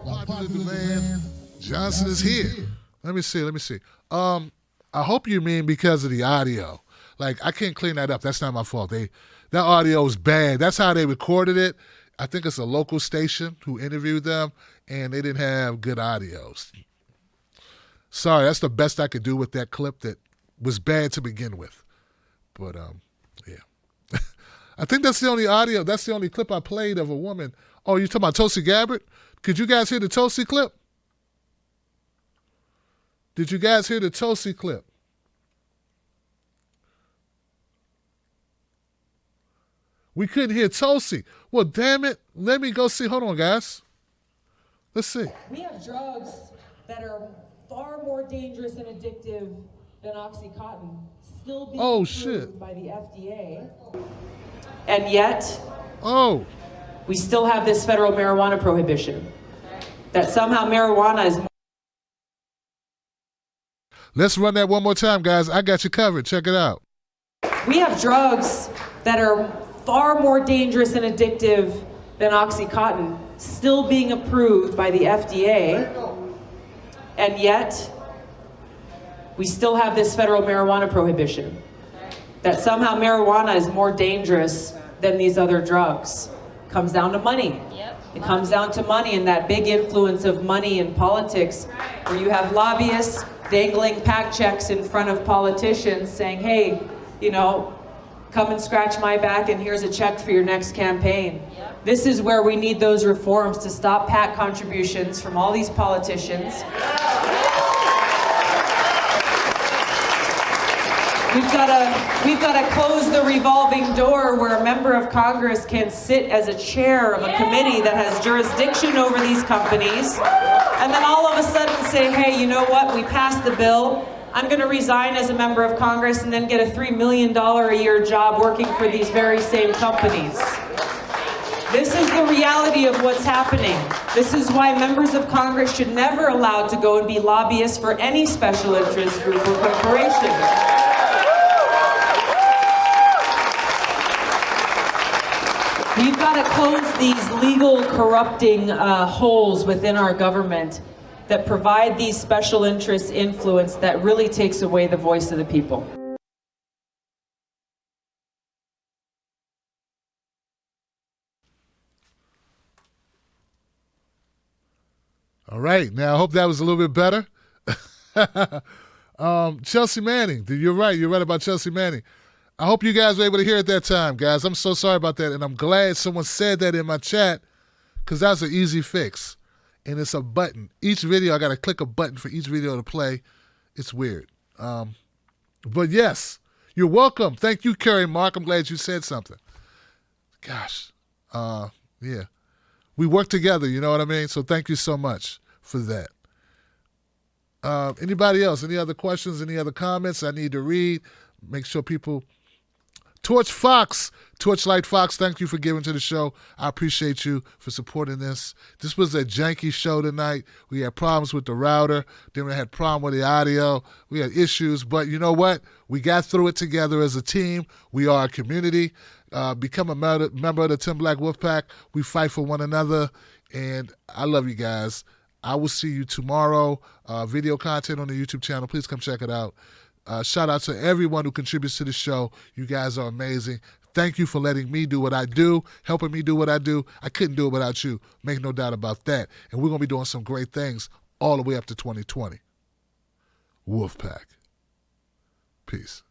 Popular demand. Johnson is here. Let me see. I hope you mean because of the audio. Like, I can't clean that up. That's not my fault. That audio is bad. That's how they recorded it. I think it's a local station who interviewed them, and they didn't have good audios. Sorry, that's the best I could do with that clip that was bad to begin with. But, yeah. I think that's the only audio. That's the only clip I played of a woman. Oh, you're talking about Tulsi Gabbard? Could you guys hear the Tulsi clip? Did you guys hear the Tulsi clip? We couldn't hear Tulsi. Well, damn it. Let me go see. Hold on, guys. Let's see. We have drugs that are far more dangerous and addictive than OxyContin still being approved by the FDA. And yet, we still have this federal marijuana prohibition. That somehow marijuana is... Let's run that one more time, guys. I got you covered. Check it out. We have drugs that are far more dangerous and addictive than OxyContin still being approved by the FDA. And yet, we still have this federal marijuana prohibition. That somehow marijuana is more dangerous than these other drugs. It comes down to money. It comes down to money and that big influence of money in politics, where you have lobbyists dangling PAC checks in front of politicians saying, hey, come and scratch my back and here's a check for your next campaign. This is where we need those reforms to stop PAC contributions from all these politicians. We've got to close the revolving door where a member of Congress can sit as a chair of a committee that has jurisdiction over these companies, and then all of a sudden say, hey, you know what, we passed the bill, I'm going to resign as a member of Congress and then get a $3 million a year job working for these very same companies. This is the reality of what's happening. This is why members of Congress should never allowed to go and be lobbyists for any special interest group or corporation. We've got to close these legal corrupting holes within our government that provide these special interests influence that really takes away the voice of the people. All right. Now, I hope that was a little bit better. Chelsea Manning. You're right. You're right about Chelsea Manning. I hope you guys were able to hear it that time, guys. I'm so sorry about that, and I'm glad someone said that in my chat because that's an easy fix, and it's a button. Each video, I got to click a button for each video to play. It's weird. But, yes, you're welcome. Thank you, Kerry Mark. I'm glad you said something. Gosh. Yeah. We work together, you know what I mean? So thank you so much for that. Anybody else? Any other questions? Any other comments I need to read? Make sure people... Torchlight Fox, thank you for giving to the show. I appreciate you for supporting this. This was a janky show tonight. We had problems with the router. Then we had problem with the audio. We had issues. But you know what? We got through it together as a team. We are a community. Become a member of the Tim Black Wolfpack. We fight for one another. And I love you guys. I will see you tomorrow. Video content on the YouTube channel. Please come check it out. Shout out to everyone who contributes to the show. You guys are amazing. Thank you for letting me do what I do, helping me do what I do. I couldn't do it without you. Make no doubt about that. And we're going to be doing some great things all the way up to 2020. Wolfpack. Peace.